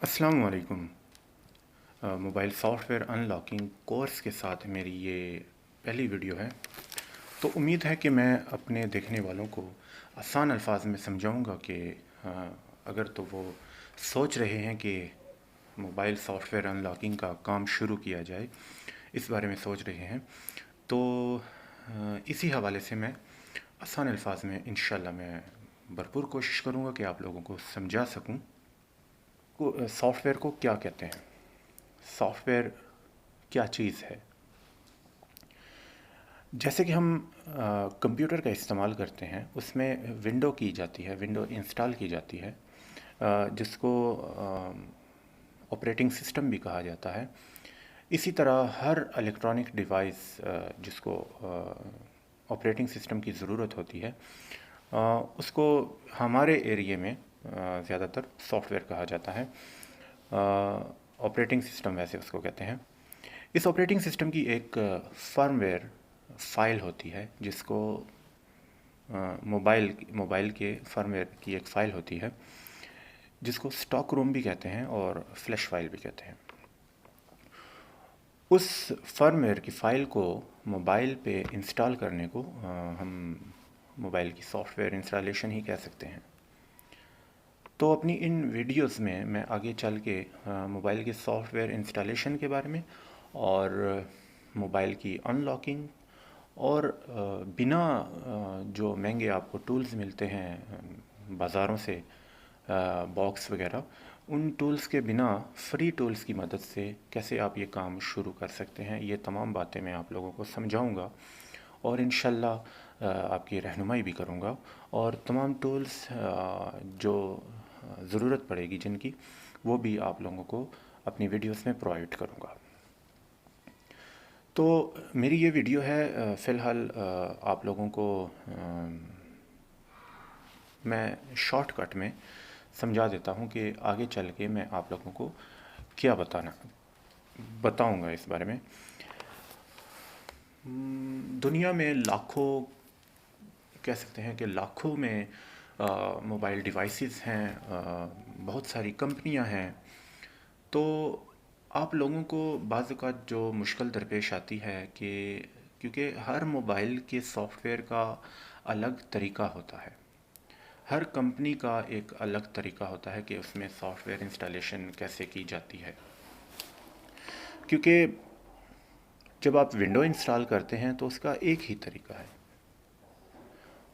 अस्सलाम वालेकुम। Mobile software unlocking course के साथ मेरी ये पहली वीडियो है। तो उम्मीद है कि मैं अपने देखने वालों को आसान अल्फाज में समझाऊंगा कि अगर तो वो सोच रहे हैं कि मोबाइल सॉफ्टवेयर अनलॉकिंग का काम शुरू किया जाए, इस बारे में सोच रहे हैं, तो इसी हवाले से मैं आसान अल्फाज में इंशाल्लाह मैं भरपूर कोशिश करूँगा कि आप लोगों को समझा सकूँ को सॉफ्टवेयर को क्या कहते हैं, सॉफ्टवेयर क्या चीज़ है। जैसे कि हम कंप्यूटर का इस्तेमाल करते हैं, उसमें विंडो की जाती है, विंडो इंस्टॉल की जाती है, जिसको ऑपरेटिंग सिस्टम भी कहा जाता है। इसी तरह हर इलेक्ट्रॉनिक डिवाइस जिसको ऑपरेटिंग सिस्टम की ज़रूरत होती है, उसको हमारे एरिया में ज़्यादातर सॉफ्टवेयर कहा जाता है। ऑपरेटिंग सिस्टम वैसे उसको कहते हैं। इस ऑपरेटिंग सिस्टम की एक फर्मवेयर फ़ाइल होती है, जिसको मोबाइल के फर्मवेयर की एक फ़ाइल होती है, जिसको स्टॉक रूम भी कहते हैं और फ्लैश फाइल भी कहते हैं। उस फर्मवेयर की फ़ाइल को मोबाइल पे इंस्टॉल करने को हम मोबाइल की सॉफ्टवेयर इंस्टॉलेशन ही कह सकते हैं। तो अपनी इन वीडियोस में मैं आगे चल के मोबाइल के सॉफ्टवेयर इंस्टॉलेशन के बारे में और मोबाइल की अनलॉकिंग और बिना जो महंगे आपको टूल्स मिलते हैं बाज़ारों से, बॉक्स वगैरह, उन टूल्स के बिना फ्री टूल्स की मदद से कैसे आप ये काम शुरू कर सकते हैं, ये तमाम बातें मैं आप लोगों को समझाऊंगा और इंशाल्लाह आपकी रहनुमाई भी करूंगा। और तमाम टूल्स जो ज़रूरत पड़ेगी जिनकी, वो भी आप लोगों को अपनी वीडियोस में प्रोवाइड करूंगा। तो मेरी ये वीडियो है, फ़िलहाल आप लोगों को मैं शॉर्टकट में समझा देता हूँ कि आगे चल के मैं आप लोगों को क्या बताऊँगा इस बारे में। दुनिया में लाखों, कह सकते हैं कि लाखों में मोबाइल डिवाइसेस हैं, बहुत सारी कंपनियां हैं। तो आप लोगों को बाज़ औक़ात जो मुश्किल दरपेश आती है कि क्योंकि हर मोबाइल के सॉफ्टवेयर का अलग तरीका होता है, हर कंपनी का एक अलग तरीका होता है कि उसमें सॉफ्टवेयर इंस्टॉलेशन कैसे की जाती है। क्योंकि जब आप विंडो इंस्टॉल करते हैं तो उसका एक ही तरीका है,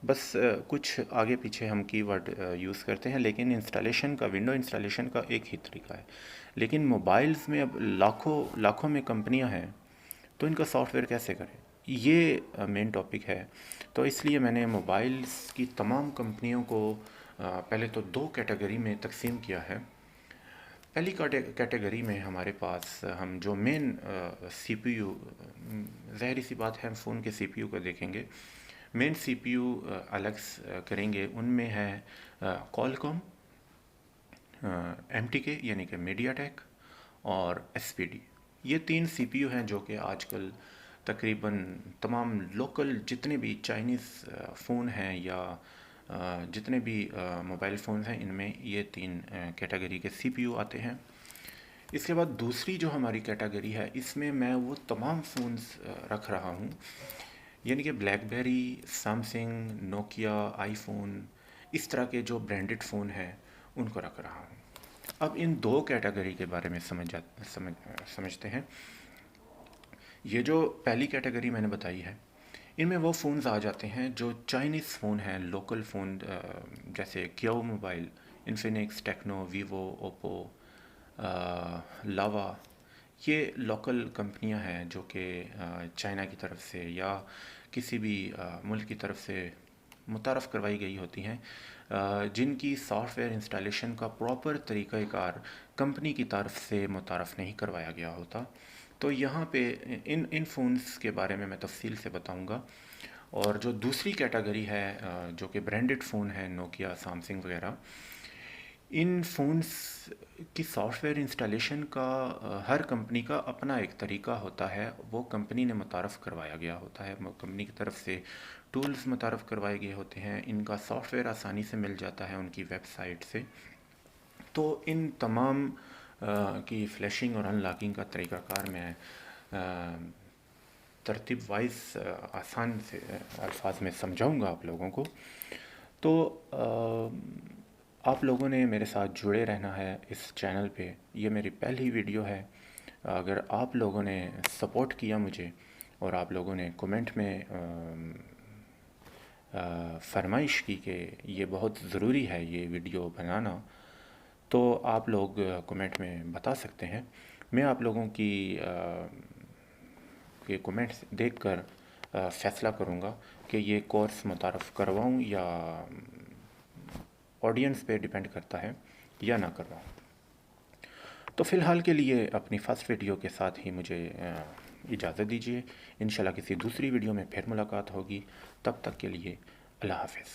बस कुछ आगे पीछे हम कीवर्ड यूज़ करते हैं, लेकिन इंस्टॉलेशन का, विंडो इंस्टॉलेशन का एक ही तरीका है। लेकिन मोबाइल्स में अब लाखों लाखों में कंपनियां हैं, तो इनका सॉफ्टवेयर कैसे करें, ये मेन टॉपिक है। तो इसलिए मैंने मोबाइल्स की तमाम कंपनियों को पहले तो दो कैटेगरी में तकसीम किया है। पहली कैटेगरी में हमारे पास हम जो मेन सीपीयू, ज़ाहिर सी बात है हम फ़ोन के सीपीयू को देखेंगे, मेन सीपीयू अलग करेंगे। उनमें है कॉलकॉम, एमटीके यानी कि मीडियाटेक और एसपीडी। ये तीन सीपीयू हैं जो कि आजकल तकरीबन तमाम लोकल जितने भी चाइनीज़ फ़ोन हैं या जितने भी मोबाइल फ़ोन्स हैं, इनमें ये तीन कैटेगरी के सीपीयू आते हैं। इसके बाद दूसरी जो हमारी कैटेगरी है, इसमें मैं वो तमाम फ़ोन्स रख रहा हूँ, यानी कि ब्लैकबेरी, सैमसंग, नोकिया, आईफोन, इस तरह के जो ब्रांडेड फ़ोन हैं उनको रख रहा हूँ। अब इन दो कैटेगरी के बारे में समझते हैं। ये जो पहली कैटेगरी मैंने बताई है, इनमें वो फ़ोन्स आ जाते हैं जो चाइनीज़ फ़ोन हैं, लोकल फ़ोन, जैसे Q mobile, Infinix, Tecno, Vivo, Oppo, Lava. ये लोकल कंपनियां हैं जो कि चाइना की तरफ से या किसी भी मुल्क की तरफ से मुतारफ़ करवाई गई होती हैं, जिनकी सॉफ्टवेयर इंस्टॉलेशन का प्रॉपर तरीक़ाकार कंपनी की तरफ से मुतारफ़ नहीं करवाया गया होता। तो यहाँ पे इन इन फ़ोन्स के बारे में मैं तफसील से बताऊँगा। और जो दूसरी कैटेगरी है, जो कि ब्रांडेड फ़ोन है, नोकिया, सैमसंग वगैरह, इन फ़ोन्स की सॉफ्टवेयर इंस्टॉलेशन का हर कंपनी का अपना एक तरीका होता है। वो कंपनी ने मुतारफ़ करवाया गया होता है, कंपनी की तरफ से टूल्स मुतारफ़ करवाए गए होते हैं, इनका सॉफ्टवेयर आसानी से मिल जाता है उनकी वेबसाइट से। तो इन तमाम की फ्लैशिंग और अनलॉकिंग का तरीक़ाकार मैं तरतीब वाइज आसान से अल्फाज में समझाऊंगा आप लोगों को। तो आप लोगों ने मेरे साथ जुड़े रहना है इस चैनल पे। ये मेरी पहली वीडियो है। अगर आप लोगों ने सपोर्ट किया मुझे और आप लोगों ने कमेंट में फरमाइश की कि ये बहुत ज़रूरी है ये वीडियो बनाना, तो आप लोग कमेंट में बता सकते हैं। मैं आप लोगों की के कमेंट्स देखकर फ़ैसला करूँगा कि ये कोर्स मुतारफ़ करवाऊँ या ऑडियंस पे डिपेंड करता है या ना करवाऊँ। तो फ़िलहाल के लिए अपनी फ़र्स्ट वीडियो के साथ ही मुझे इजाज़त दीजिए। इंशाल्लाह किसी दूसरी वीडियो में फिर मुलाकात होगी। तब तक के लिए अल्लाह हाफ़िज़।